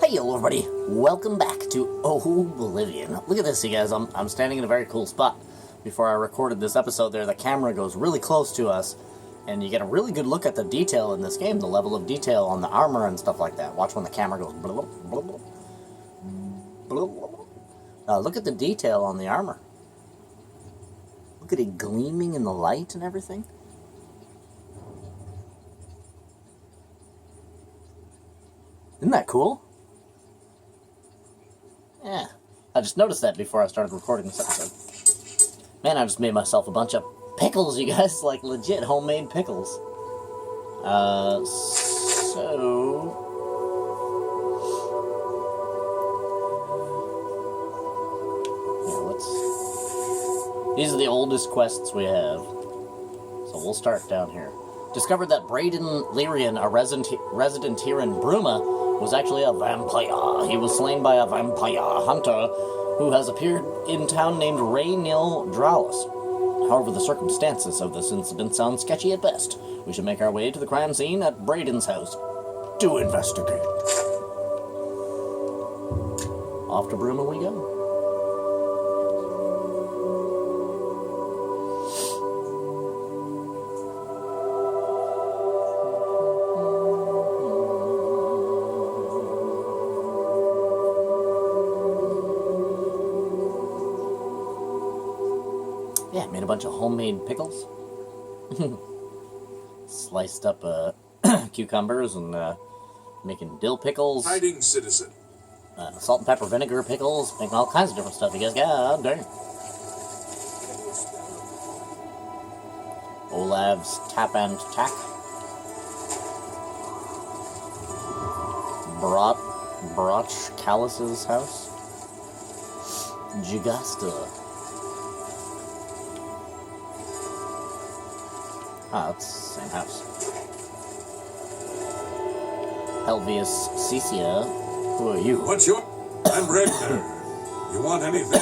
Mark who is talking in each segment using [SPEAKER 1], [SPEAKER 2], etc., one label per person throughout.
[SPEAKER 1] Hey everybody, welcome back to Oblivion. Look at this, you guys. I'm standing in a very cool spot. Before I recorded this episode there, the camera goes really close to us, and you get a really good look at the detail in this game, the level of detail on the armor and stuff like that. Watch when the camera goes blah, blah, blah, blah, blah. Look at the detail on the armor. Look at it gleaming in the light and everything. Isn't that cool? Yeah, I just noticed that before I started recording this episode. Man, I just made myself a bunch of pickles, you guys, like legit homemade pickles. These are the oldest quests we have. So we'll start down here. Discovered that Braden Lyrian, a resident here in Bruma, was actually a vampire. He was slain by a vampire hunter who has appeared in town named Raynil Draulus. However, the circumstances of this incident sound sketchy at best. We should make our way to the crime scene at Braden's house to investigate. Off to Bruma we go. Yeah, made a bunch of homemade pickles. Sliced up cucumbers and making dill pickles.
[SPEAKER 2] Hiding citizen.
[SPEAKER 1] Salt and pepper vinegar pickles. Making all kinds of different stuff. You guys got dang. Olav's Tap and Tack. Broch Callus's house. Jugasta. Ah, it's the same house. Helvius Cecia, who are you?
[SPEAKER 2] What's your... I'm Regner. You want anything?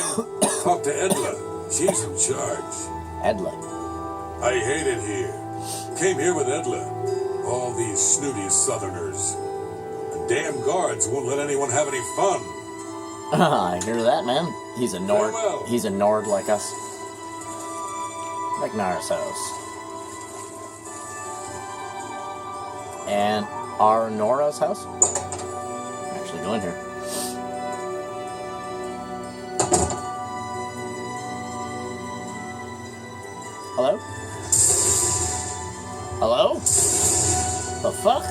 [SPEAKER 2] Talk to Edla. She's in charge.
[SPEAKER 1] Edla.
[SPEAKER 2] I hate it here. Came here with Edla. All these snooty southerners. The damn guards won't let anyone have any fun.
[SPEAKER 1] I hear that, man. He's a Nord.
[SPEAKER 2] Farewell.
[SPEAKER 1] He's a Nord like us. Regnar's house. And our Nora's house? Actually go in here. Hello? Hello? The fuck?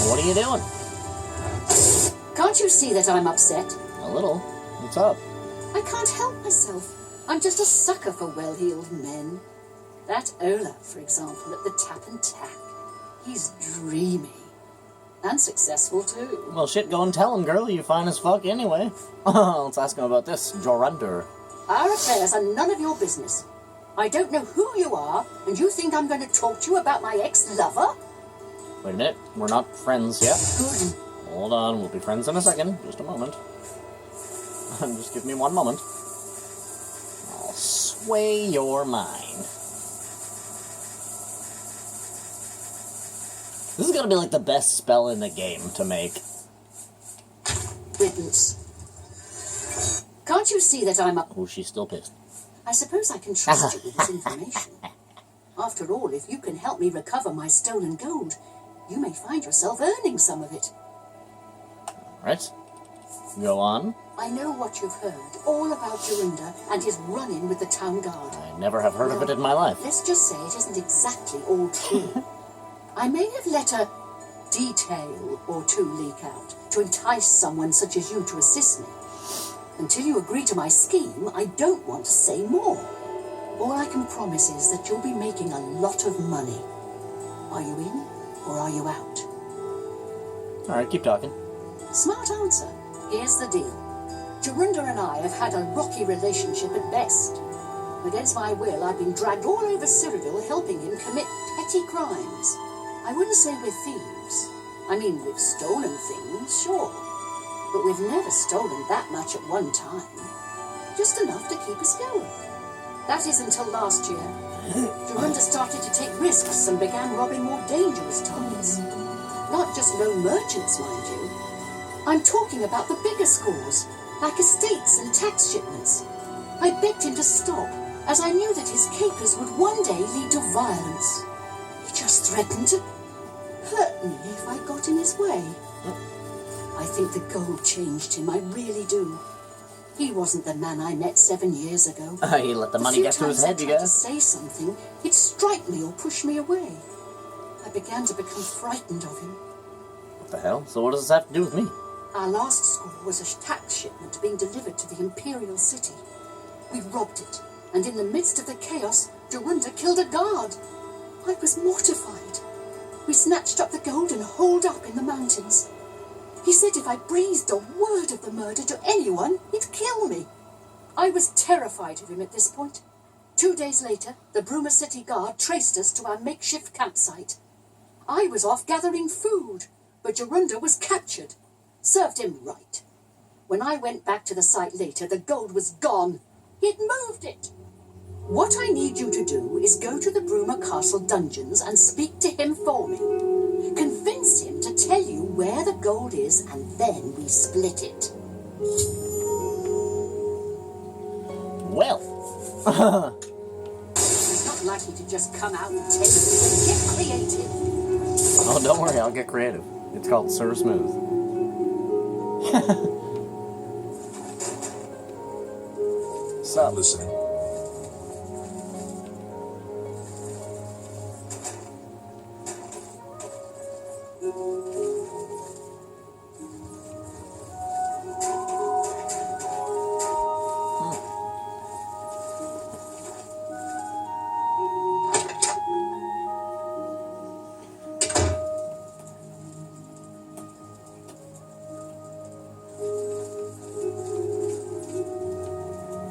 [SPEAKER 1] What are you doing?
[SPEAKER 3] Can't you see that I'm upset?
[SPEAKER 1] A little. What's up?
[SPEAKER 3] I can't help myself. I'm just a sucker for well-heeled men. That Ola, for example, at the Tap and Tack. He's dreamy. And successful, too.
[SPEAKER 1] Well, shit, go and tell him, girl. You're fine as fuck anyway. Let's ask him about this, Jorander.
[SPEAKER 3] Our affairs are none of your business. I don't know who you are, and you think I'm going to talk to you about my ex-lover?
[SPEAKER 1] Wait a minute. We're not friends yet.
[SPEAKER 3] Good.
[SPEAKER 1] Hold on. We'll be friends in a second. Just a moment. Just give me one moment. I'll sway your mind. This is gonna be like the best spell in the game to make.
[SPEAKER 3] Riddance. Can't you see that I'm up?
[SPEAKER 1] Oh, she's still pissed.
[SPEAKER 3] I suppose I can trust you with this information. After all, if you can help me recover my stolen gold, you may find yourself earning some of it.
[SPEAKER 1] Alright. Go on.
[SPEAKER 3] I know what you've heard, all about Jorinda and his run-in with the town guard.
[SPEAKER 1] I never have heard of it in my life.
[SPEAKER 3] Let's just say it isn't exactly all true. I may have let a detail or two leak out to entice someone such as you to assist me. Until you agree to my scheme, I don't want to say more. All I can promise is that you'll be making a lot of money. Are you in or are you out?
[SPEAKER 1] Alright, keep talking.
[SPEAKER 3] Smart answer. Here's the deal. Jorinda and I have had a rocky relationship at best. Against my will, I've been dragged all over Cyrodiil helping him commit petty crimes. I wouldn't say we're thieves. I mean, we've stolen things, sure. But we've never stolen that much at one time. Just enough to keep us going. That is until last year. Jorinda started to take risks and began robbing more dangerous targets. Not just no merchants, mind you. I'm talking about the bigger scores, like estates and tax shipments. I begged him to stop, as I knew that his capers would one day lead to violence. He just threatened to hurt me if I got in his way. I think the gold changed him, I really do. He wasn't the man I met 7 years ago.
[SPEAKER 1] He let the money get to his head, you
[SPEAKER 3] tried to
[SPEAKER 1] guys.
[SPEAKER 3] say something, he'd strike me or push me away. I began to become frightened of him.
[SPEAKER 1] What the hell? So what does this have to do with me?
[SPEAKER 3] Our last score was a tax shipment being delivered to the Imperial City. We robbed it, and in the midst of the chaos, Jorunda killed a guard. I was mortified. We snatched up the gold and holed up in the mountains. He said if I breathed a word of the murder to anyone, he'd kill me. I was terrified of him at this point. 2 days later, the Bruma City Guard traced us to our makeshift campsite. I was off gathering food, but Jorunda was captured. Served him right. When I went back to the site later, the gold was gone. He'd moved it. What I need you to do is go to the Bruma Castle dungeons and speak to him for me. Convince him to tell you where the gold is, and then we split it.
[SPEAKER 1] Well.
[SPEAKER 3] He's not likely to just come out and tell you. Get creative.
[SPEAKER 1] Oh, don't worry, I'll get creative. It's called Sir Smooth.
[SPEAKER 2] I'm listening.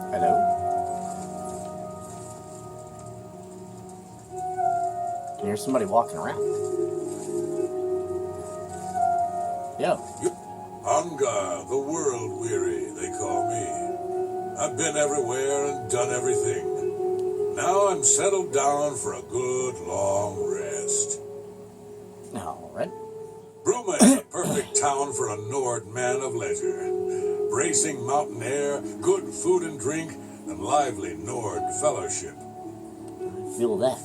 [SPEAKER 1] Hello? I hear somebody walking around. Yo.
[SPEAKER 2] Angar, the world weary, they call me. I've been everywhere and done everything. Now I'm settled down for a good long rest.
[SPEAKER 1] Alright.
[SPEAKER 2] Bruma is a perfect town for a Nord man of leisure. Bracing mountain air, good food and drink, and lively Nord fellowship.
[SPEAKER 1] Feel that.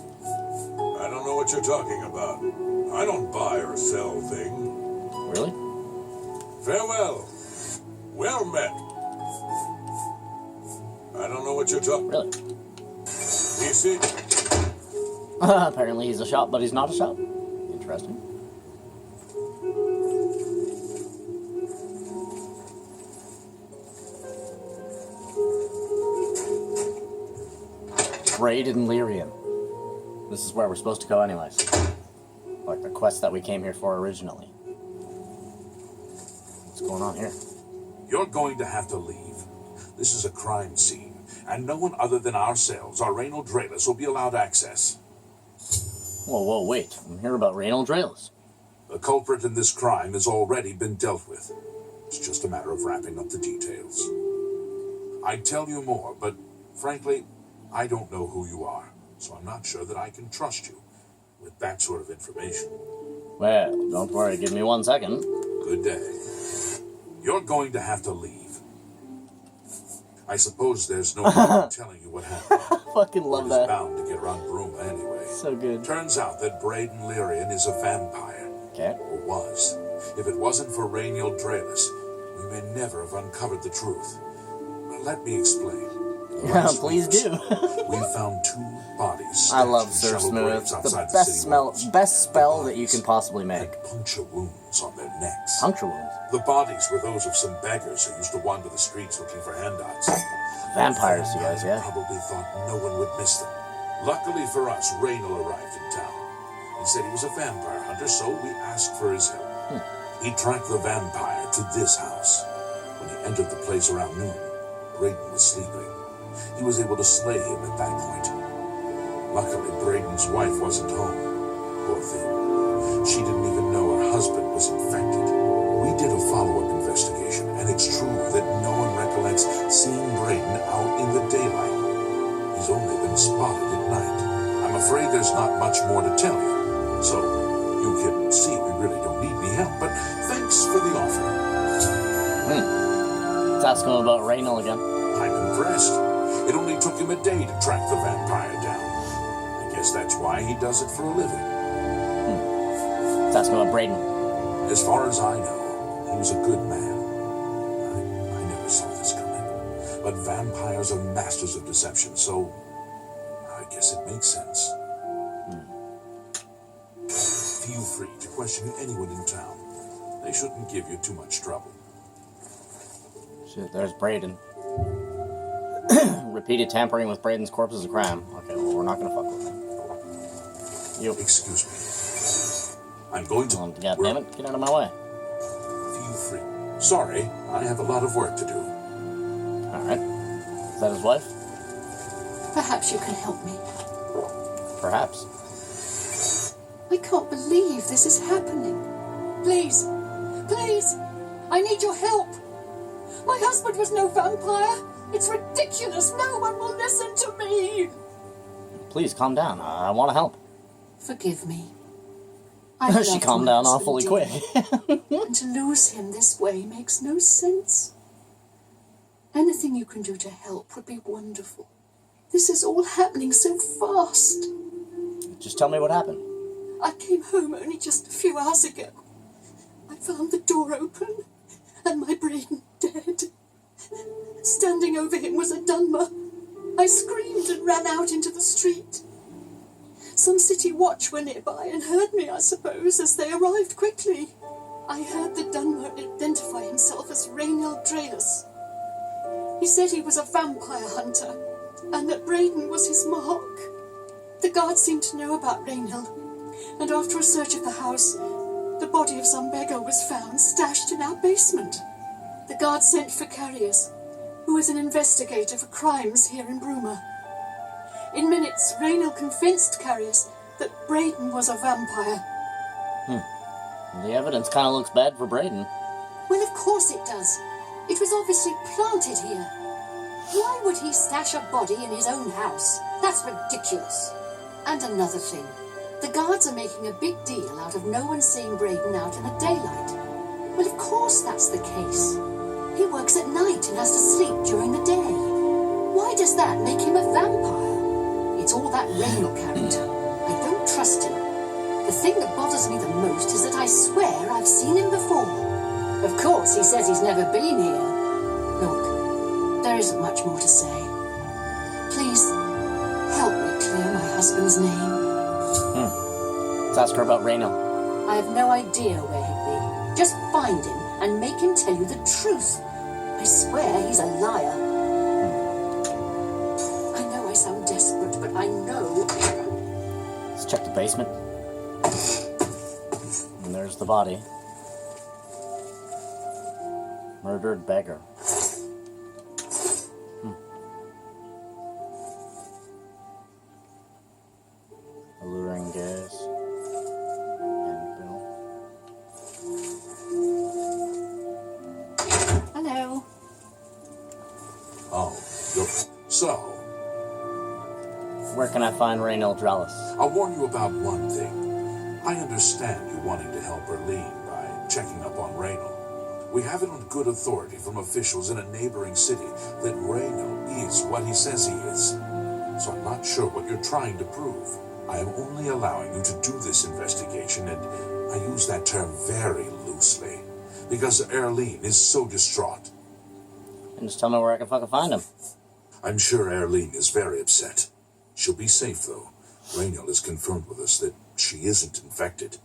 [SPEAKER 2] I don't know what you're talking about. I don't buy or sell things.
[SPEAKER 1] Really?
[SPEAKER 2] Farewell. Well met. I don't know what you're talking about.
[SPEAKER 1] Really?
[SPEAKER 2] Easy.
[SPEAKER 1] Apparently he's a shop, but he's not a shop. Interesting. Braid and Lyrian. This is where we're supposed to go anyways. Like the quest that we came here for originally. What's going on here?
[SPEAKER 4] You're going to have to leave. This is a crime scene, and no one other than ourselves, our Reynold Draelus, will be allowed access.
[SPEAKER 1] Whoa, wait. I'm here about Reynold Draelus.
[SPEAKER 4] The culprit in this crime has already been dealt with. It's just a matter of wrapping up the details. I'd tell you more, but frankly, I don't know who you are, so I'm not sure that I can trust you with that sort of information.
[SPEAKER 1] Well, don't worry. Give me 1 second.
[SPEAKER 4] Good day. You're going to have to leave. I suppose there's no point in telling you what happened.
[SPEAKER 1] Fucking love
[SPEAKER 4] Word is
[SPEAKER 1] that.
[SPEAKER 4] bound to get around Bruma anyway.
[SPEAKER 1] So good.
[SPEAKER 4] Turns out that Braden Lyrian is a vampire.
[SPEAKER 1] Okay.
[SPEAKER 4] Or was. If it wasn't for Reynold Draelus, we may never have uncovered the truth. But let me explain.
[SPEAKER 1] Yeah, please do.
[SPEAKER 4] We found 2 bodies.
[SPEAKER 1] I love
[SPEAKER 4] stashed in
[SPEAKER 1] Sir
[SPEAKER 4] shallow
[SPEAKER 1] Smooth.
[SPEAKER 4] graves
[SPEAKER 1] The
[SPEAKER 4] outside the
[SPEAKER 1] best
[SPEAKER 4] city
[SPEAKER 1] smell,
[SPEAKER 4] walls.
[SPEAKER 1] best spell
[SPEAKER 4] The
[SPEAKER 1] that you
[SPEAKER 4] bodies
[SPEAKER 1] can possibly make.
[SPEAKER 4] had puncture wounds on their necks.
[SPEAKER 1] Puncture wounds.
[SPEAKER 4] The bodies were those of some beggars who used to wander the streets looking for handouts.
[SPEAKER 1] Vampires, you guys, yeah?
[SPEAKER 4] Probably thought no one would miss them. Luckily for us, Reynold arrived in town. He said he was a vampire hunter, so we asked for his help. He tracked the vampire to this house. When he entered the place around noon, Braden was sleeping. He was able to slay him at that point. Luckily, Braden's wife wasn't home. Poor thing. She didn't even know her husband was infected. We did a follow-up investigation, and it's true that no one recollects seeing Braden out in the daylight. He's only been spotted at night. I'm afraid there's not much more to tell you. So, you can see we really don't need any help.
[SPEAKER 1] Let's ask him about Raynal again.
[SPEAKER 4] I'm impressed. It only took him a day to track the vampire down. I guess that's why he does it for a living.
[SPEAKER 1] Let's ask him about Braden.
[SPEAKER 4] As far as I know, he was a good man. I never saw this coming. But vampires are masters of deception, so I guess it makes sense. Feel free to question anyone in town. They shouldn't give you too much trouble.
[SPEAKER 1] Shit, there's Braden. Repeated tampering with Braden's corpse is a crime. Okay, well, we're not gonna fuck with him. You.
[SPEAKER 4] Excuse me. I'm going to...
[SPEAKER 1] God damn it, get out of my way.
[SPEAKER 4] Feel free. Sorry, I have a lot of work to do.
[SPEAKER 1] Alright. Is that his wife?
[SPEAKER 3] Perhaps you can help me.
[SPEAKER 1] Perhaps.
[SPEAKER 3] I can't believe this is happening. Please, please, I need your help. My husband was no vampire. It's ridiculous. No one will listen to me.
[SPEAKER 1] Please, calm down. I want to help.
[SPEAKER 3] Forgive me.
[SPEAKER 1] She calmed down awfully quick.
[SPEAKER 3] And to lose him this way makes no sense. Anything you can do to help would be wonderful. This is all happening so fast.
[SPEAKER 1] Just tell me what happened.
[SPEAKER 3] I came home only just a few hours ago. I found the door open and my Braden dead. Standing over him was a Dunmer. I screamed and ran out into the street. Some city watch were nearby and heard me, I suppose, as they arrived quickly. I heard the Dunmer identify himself as Raynal Draelus. He said he was a vampire hunter and that Braden was his mark. The guards seemed to know about Raynal, and after a search of the house, the body of some beggar was found stashed in our basement. The guards sent for Carriers, who is an investigator for crimes here in Bruma. In minutes, Raynal convinced Carriers that Braden was a vampire.
[SPEAKER 1] The evidence kind of looks bad for Braden.
[SPEAKER 3] Well, of course it does. It was obviously planted here. Why would he stash a body in his own house? That's ridiculous. And another thing. The guards are making a big deal out of no one seeing Braden out in the daylight. Well, of course that's the case. He works at night and has to sleep during the day. Why does that make him a vampire? It's all that Raynal character. I don't trust him. The thing that bothers me the most is that I swear I've seen him before. Of course, he says he's never been here. Look, there isn't much more to say. Please, help me clear my husband's name.
[SPEAKER 1] Let's ask her about Raynal.
[SPEAKER 3] I have no idea where he'd be. Just find him and make him tell you the truth. I swear he's a liar. I know I sound desperate, but I know...
[SPEAKER 1] Let's check the basement. And there's the body. Murdered beggar. Alluring gaze.
[SPEAKER 3] Hello.
[SPEAKER 4] Oh, you're... So,
[SPEAKER 1] Where can I find Raynal Draelus?
[SPEAKER 4] I'll warn you about one thing. I understand you wanting to help Erlene by checking up on Raynal. We have it on good authority from officials in a neighboring city that Raynal is what he says he is. So I'm not sure what you're trying to prove. I am only allowing you to do this investigation, and I use that term very loosely, because Erlene is so distraught.
[SPEAKER 1] And just tell me where I can fucking find him.
[SPEAKER 4] I'm sure Erlene is very upset. She'll be safe, though. Raynal has confirmed with us that she isn't infected.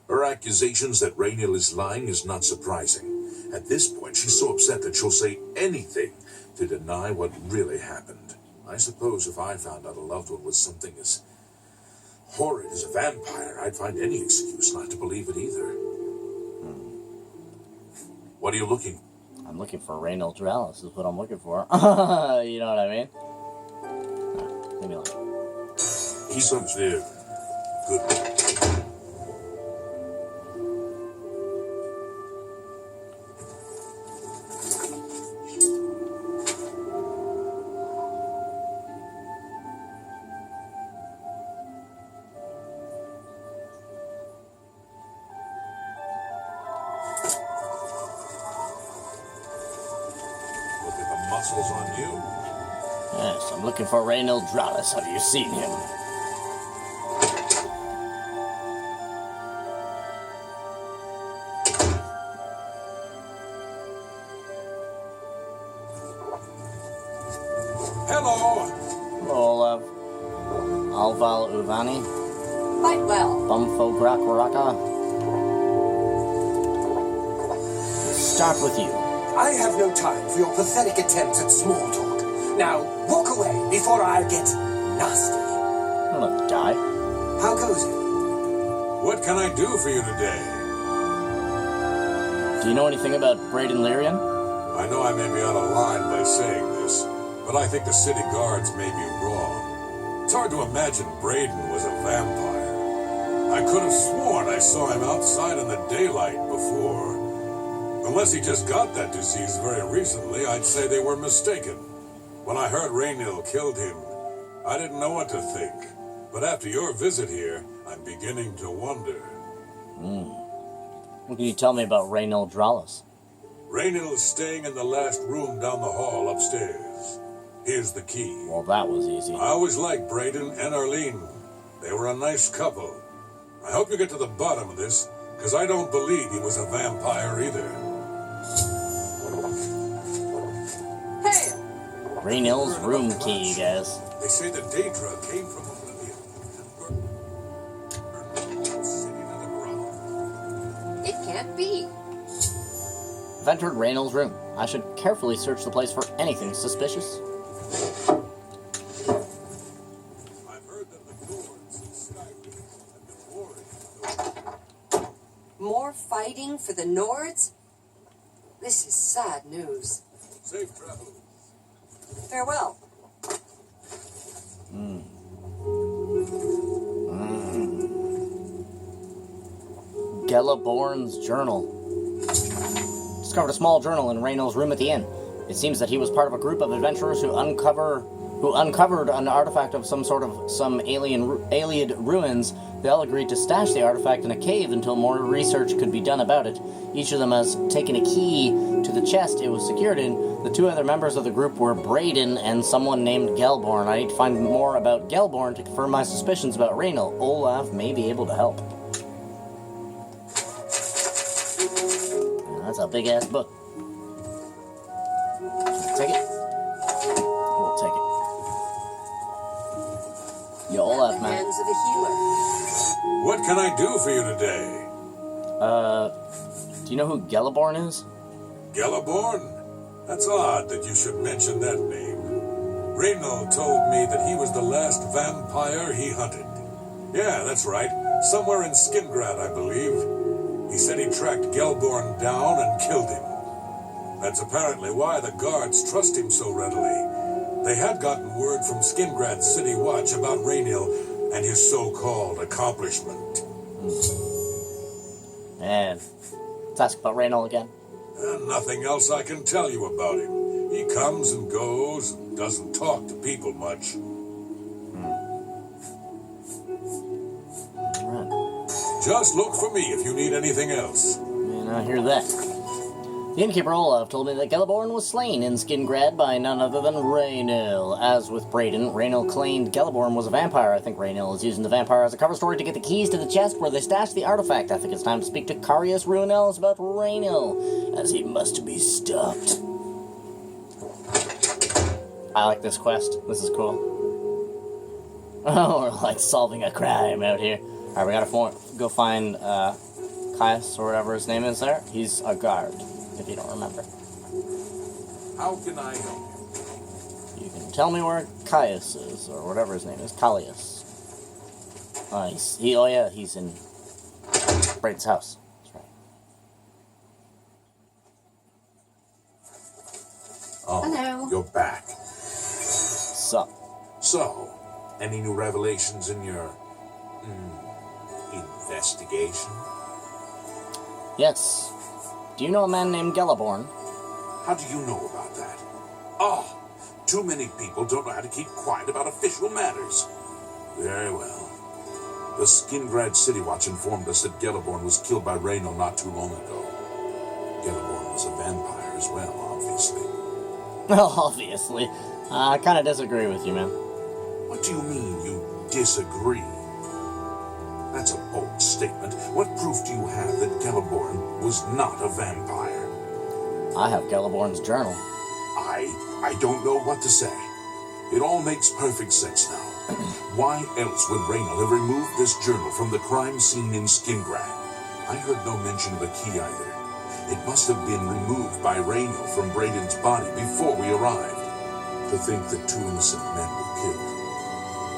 [SPEAKER 4] Her accusations that Raynal is lying is not surprising. At this point, she's so upset that she'll say anything to deny what really happened. I suppose if I found out a loved one was something as horrid as a vampire, I'd find any excuse not to believe it either. What are you looking for?
[SPEAKER 1] I'm looking for Raynal Draelus is what I'm looking for. You know what I mean? Leave me alone.
[SPEAKER 4] He's up there. Good.
[SPEAKER 2] muscles on you.
[SPEAKER 1] Yes, I'm looking for Raynil Dralis. Have you seen him?
[SPEAKER 2] Hello.
[SPEAKER 1] Olav. Alval Uvani.
[SPEAKER 5] Quite well.
[SPEAKER 1] Bumfo Grakwaraka. Start with you.
[SPEAKER 6] I have no time for your pathetic attempts at small talk. Now, walk away before I get nasty.
[SPEAKER 1] I'm gonna die.
[SPEAKER 6] How goes it?
[SPEAKER 2] What can I do for you today?
[SPEAKER 1] Do you know anything about Braden Lyrian?
[SPEAKER 2] I know I may be out of line by saying this, but I think the city guards may be wrong. It's hard to imagine Braden was a vampire. I could have sworn I saw him outside in the daylight before. Unless he just got that disease very recently, I'd say they were mistaken. When I heard Raynil killed him, I didn't know what to think. But after your visit here, I'm beginning to wonder.
[SPEAKER 1] What can you tell me about Raynil Dralis?
[SPEAKER 2] Raynil is staying in the last room down the hall upstairs. Here's the key.
[SPEAKER 1] Well, that was easy.
[SPEAKER 2] I always liked Braden and Arlene. They were a nice couple. I hope you get to the bottom of this, because I don't believe he was a vampire either.
[SPEAKER 5] Hey!
[SPEAKER 1] Raynil's room key, you guys.
[SPEAKER 2] They say the Daedra came from Oblivion. Sitting on the ground.
[SPEAKER 5] It can't be.
[SPEAKER 1] I've entered Raynil's room. I should carefully search the place for anything suspicious.
[SPEAKER 2] I've heard that the Lords and Skyrim have been warring.
[SPEAKER 5] More fighting for the Nords? This is sad news.
[SPEAKER 2] Safe travel.
[SPEAKER 5] Farewell.
[SPEAKER 1] Gelaborn's journal. Discovered a small journal in Raynil's room at the inn. It seems that he was part of a group of adventurers who uncovered an artifact of some alien ruins. They all agreed to stash the artifact in a cave until more research could be done about it. Each of them has taken a key to the chest it was secured in. The two other members of the group were Braden and someone named Gelborn. I need to find more about Gelborn to confirm my suspicions about Raynil. Olaf may be able to help. That's a big-ass book. Take it? We'll take it. Yo, Olaf,
[SPEAKER 5] The
[SPEAKER 1] man.
[SPEAKER 5] hands of a healer.
[SPEAKER 2] What can I do for you today?
[SPEAKER 1] Do you know who Gelaborn is?
[SPEAKER 2] Gelaborn? That's odd that you should mention that name. Raynil told me that he was the last vampire he hunted. Yeah, that's right. Somewhere in Skingrad, I believe. He said he tracked Gelborn down and killed him. That's apparently why the guards trust him so readily. They had gotten word from Skingrad's City Watch about Raynil and his so-called accomplishment.
[SPEAKER 1] And let's ask about Raynil again.
[SPEAKER 2] Nothing else I can tell you about him. He comes and goes and doesn't talk to people much.
[SPEAKER 1] Alright.
[SPEAKER 2] Just look for me if you need anything else.
[SPEAKER 1] And I hear that. The innkeeper Olaf told me that Gelaborn was slain in Skingrad by none other than Raynil. As with Braden, Raynil claimed Gelaborn was a vampire. I think Raynil is using the vampire as a cover story to get the keys to the chest where they stashed the artifact. I think it's time to speak to Carius Ruinels about Raynil, as he must be stopped. I like this quest. This is cool. Oh, we're like solving a crime out here. Alright, we gotta go find Caius, or whatever his name is there. He's a guard, if you don't remember.
[SPEAKER 4] How can I help you?
[SPEAKER 1] You can tell me where Caius is, or whatever his name is. Callius. He's in Braden's house. That's right.
[SPEAKER 4] Oh,
[SPEAKER 5] Hello.
[SPEAKER 4] you're back.
[SPEAKER 1] Sup?
[SPEAKER 4] So, any new revelations in your investigation?
[SPEAKER 1] Yes. Do you know a man named Gelaborn?
[SPEAKER 4] How do you know about that? Oh, too many people don't know how to keep quiet about official matters. Very well. The Skingrad City Watch informed us that Gelaborn was killed by Raynil not too long ago. Gelaborn was a vampire as well, obviously.
[SPEAKER 1] Well, obviously. I kind of disagree with you, man.
[SPEAKER 4] What do you mean you disagree? That's a bold statement. What proof do you have that Celeborn was not a vampire?
[SPEAKER 1] I have Celeborn's journal.
[SPEAKER 4] I don't know what to say. It all makes perfect sense now. Why else would Raynor have removed this journal from the crime scene in Skingrad? I heard no mention of a key either. It must have been removed by Raynor from Braden's body before we arrived. To think that 2 innocent men were killed,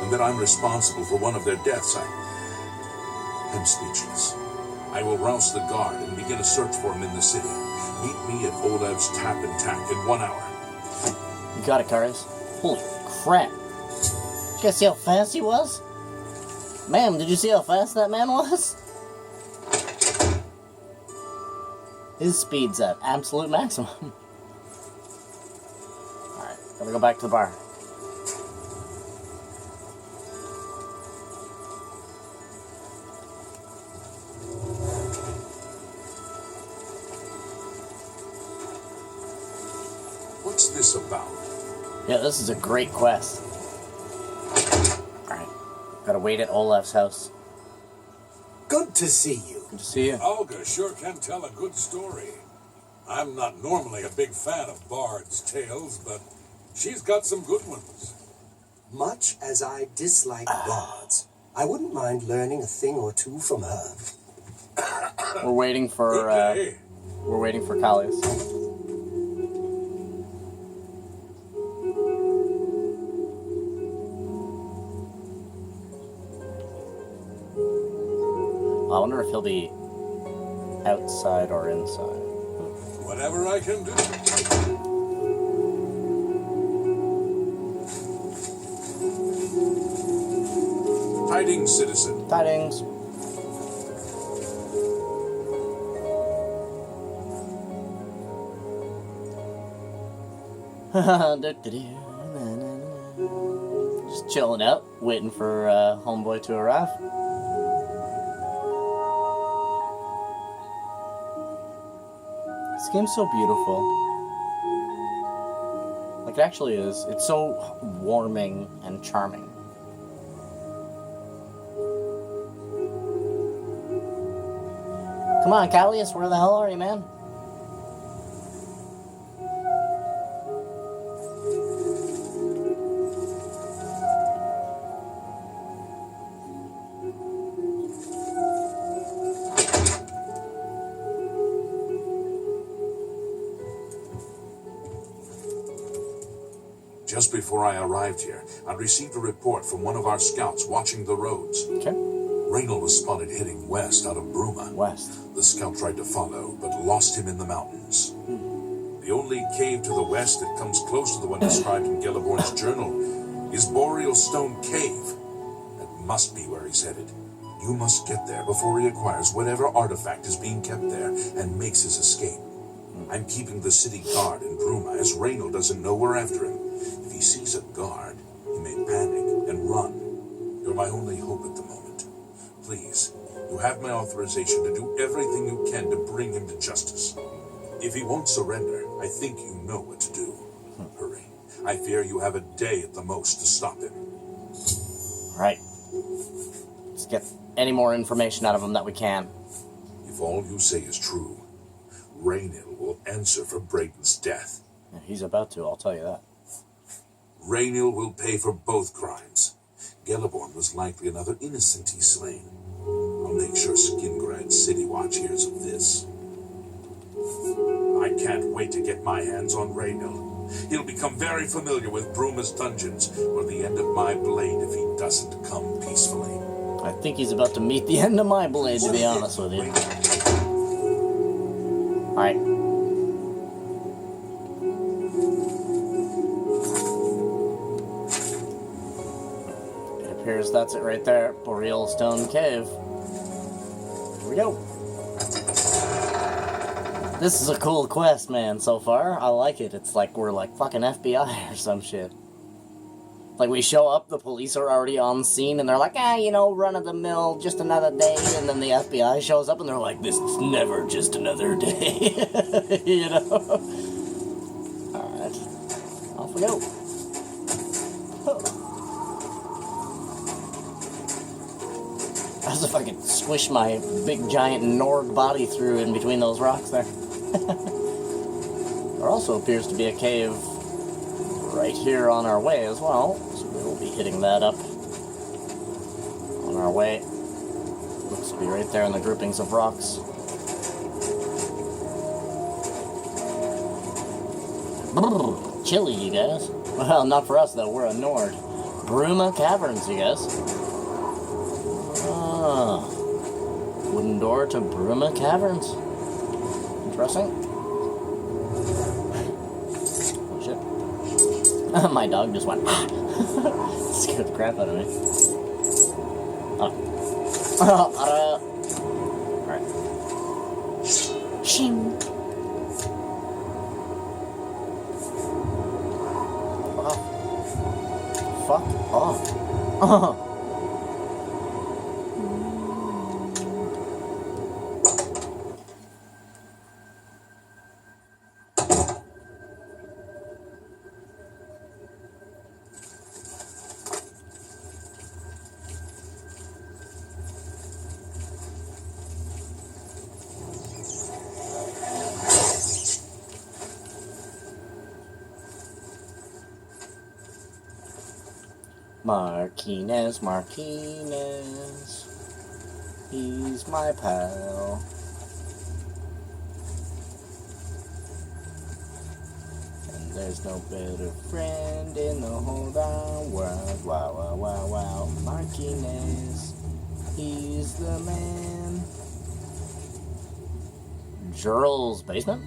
[SPEAKER 4] and that I'm responsible for one of their deaths, I'm speechless. I will rouse the guard and begin a search for him in the city. Meet me at Olaf's Tap and Tack in 1 hour.
[SPEAKER 1] You got it, Karius. Holy crap. Did you guys see how fast he was? Ma'am, did you see how fast that man was? His speed's at absolute maximum. Alright, gotta go back to the bar.
[SPEAKER 4] What's this about?
[SPEAKER 1] Yeah, this is a great quest. Alright, gotta wait at Olaf's house.
[SPEAKER 6] Good to see you.
[SPEAKER 1] Good to see you.
[SPEAKER 2] Olga sure can tell a good story. I'm not normally a big fan of bards' tales, but she's got some good ones.
[SPEAKER 6] Much as I dislike bards, I wouldn't mind learning a thing or two from her.
[SPEAKER 1] We're waiting for
[SPEAKER 2] Good day.
[SPEAKER 1] we're waiting for Kalius. I wonder if he'll be outside or inside.
[SPEAKER 2] Whatever I can do.
[SPEAKER 4] Tidings, citizen.
[SPEAKER 1] Tidings. Just chilling out, waiting for homeboy to arrive. This game's so beautiful. Like, it actually is. It's so warming and charming. Come on, Callius, where the hell are you, man?
[SPEAKER 4] Just before I arrived here, I received a report from one of our scouts watching the roads.
[SPEAKER 1] Okay.
[SPEAKER 4] Raynor was spotted heading west out of Bruma.
[SPEAKER 1] West.
[SPEAKER 4] The scout tried to follow, but lost him in the mountains. The only cave to the west that comes close to the one described in Celeborn's journal is Boreal Stone Cave. That must be where he's headed. You must get there before he acquires whatever artifact is being kept there and makes his escape. I'm keeping the city guard in Bruma, as Raynor doesn't know we're after him. If he sees a guard, he may panic and run. You're my only hope at the moment. Please, you have my authorization to do everything you can to bring him to justice. If he won't surrender, I think you know what to do. Hurry. I fear you have a day at the most to stop him.
[SPEAKER 1] Right. Let's get any more information out of him that we can.
[SPEAKER 4] If all you say is true, Raynor will answer for Braden's death.
[SPEAKER 1] Yeah, he's about to, I'll tell you that.
[SPEAKER 4] Raynor will pay for both crimes. Celeborn was likely another innocent he slain. I'll make sure Skingrad City Watch hears of this. I can't wait to get my hands on Raynor. He'll become very familiar with Bruma's dungeons, or the end of my blade if he doesn't come peacefully.
[SPEAKER 1] I think he's about to meet the end of my blade, to be honest with you. Alright. It appears that's it right there. Boreal Stone Cave. Here we go. This is a cool quest, man, so far. I like it. It's like we're like fucking FBI or some shit. Like, we show up, the police are already on scene, and they're like, you know, run-of-the-mill, just another day, and then the FBI shows up, and they're like, this is never just another day, you know? Alright. Off we go. As if I could squish my big giant Nord body through in between those rocks there. There also appears to be a cave right here on our way as well, so we will be hitting that up on our way. Looks to be right there in the groupings of rocks. Brrr, chilly, you guys. Well, not for us though, we're a Nord. Bruma Caverns, you guys. Ah, wooden door to Bruma Caverns. Interesting. Oh shit. My dog just went scared the crap out of me. Alright. Shing. Fuck off. Marquinez, he's my pal. And there's no better friend in the whole darn world. Wow, wow, wow, wow. Marquinez, he's the man. Jural's basement?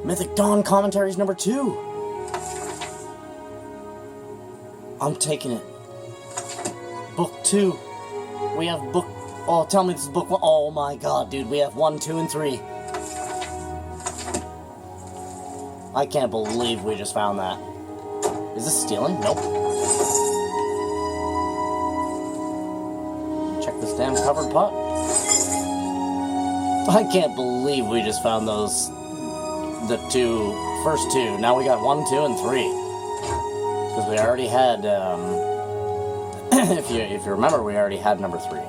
[SPEAKER 1] Mythic Dawn Commentaries #2. I'm taking it. Book 2. We have book... Oh, tell me this is book 1. Oh my god, dude. We have 1, 2, and 3. I can't believe we just found that. Is this stealing? Nope. Check this damn covered pot. I can't believe we just found those... the first two. Now we got 1, 2, and 3. Because we already had, if you remember, we already had number 3.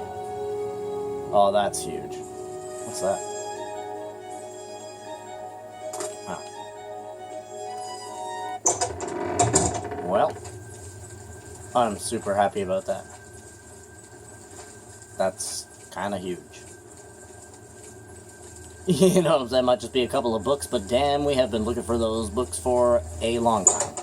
[SPEAKER 1] Oh, that's huge. What's that? Oh. Well, I'm super happy about that. That's kind of huge. You know what I'm saying? Might just be a couple of books, but damn, we have been looking for those books for a long time.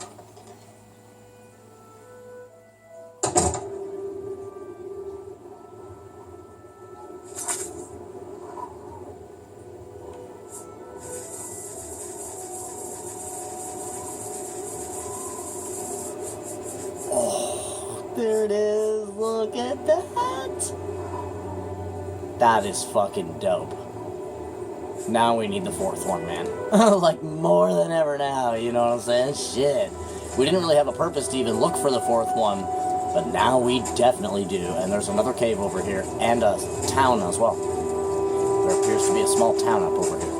[SPEAKER 1] Oh, there it is. Look at that. That is fucking dope. Now we need the 4th one, man. Like, more than ever now, you know what I'm saying? Shit. We didn't really have a purpose to even look for the 4th one, but now we definitely do. And there's another cave over here, and a town as well. There appears to be a small town up over here.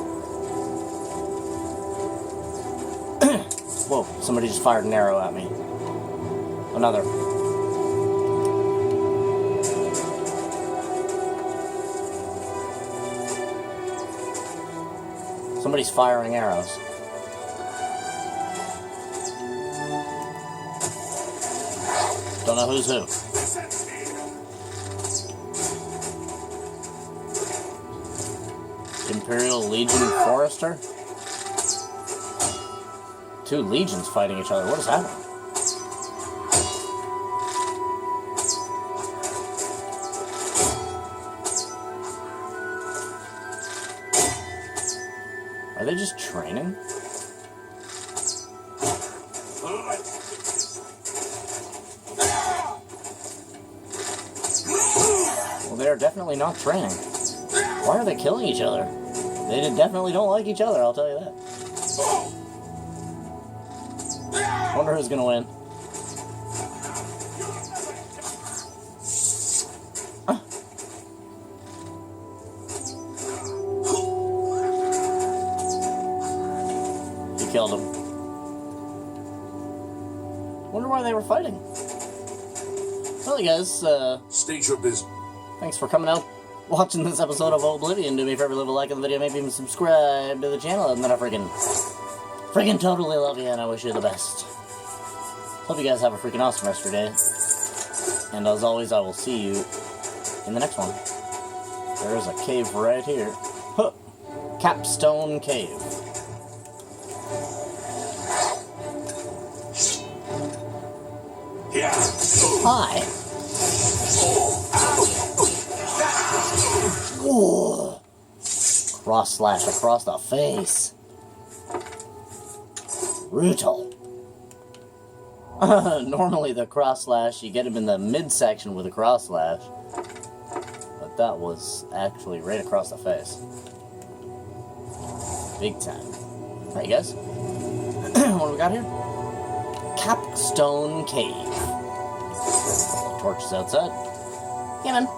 [SPEAKER 1] Whoa, somebody just fired an arrow at me. Another. Somebody's firing arrows. Don't know who's who. Imperial Legion Forester? 2 legions fighting each other. What is happening? Are they just training? Well, they're definitely not training. Why are they killing each other? They definitely don't like each other, I'll tell you that. Wonder who's gonna win. killed him. Wonder why they were fighting. Well, you guys,
[SPEAKER 4] State your business.
[SPEAKER 1] thanks for coming out, watching this episode of Oblivion. Do me a favor, leave a like on the video, maybe even subscribe to the channel, and then I freaking totally love you, and I wish you the best. Hope you guys have a freaking awesome rest of your day. And as always, I will see you in the next one. There is a cave right here. Huh. Capstone Cave.
[SPEAKER 4] Yeah.
[SPEAKER 1] Hi. Ooh. Cross slash across the face. Brutal. Normally the cross slash, you get him in the midsection with a cross slash. But that was actually right across the face. Big time. Alright guys. What do we got here? Capstone Cave. Torches outside. Yeah, man.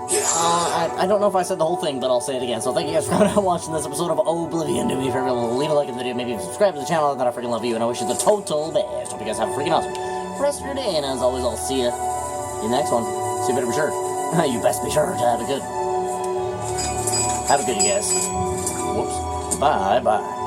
[SPEAKER 1] I don't know if I said the whole thing, but I'll say it again. So thank you guys for coming out and watching this episode of Oblivion. Do me a favor, leave a like in the video, maybe even subscribe to the channel, and then I freaking love you, and I wish you the total best. Hope you guys have a freaking awesome rest of your day, and as always, I'll see you in the next one. So you better be sure. You best be sure to have a good. Have a good, you guys. Whoops. Bye-bye.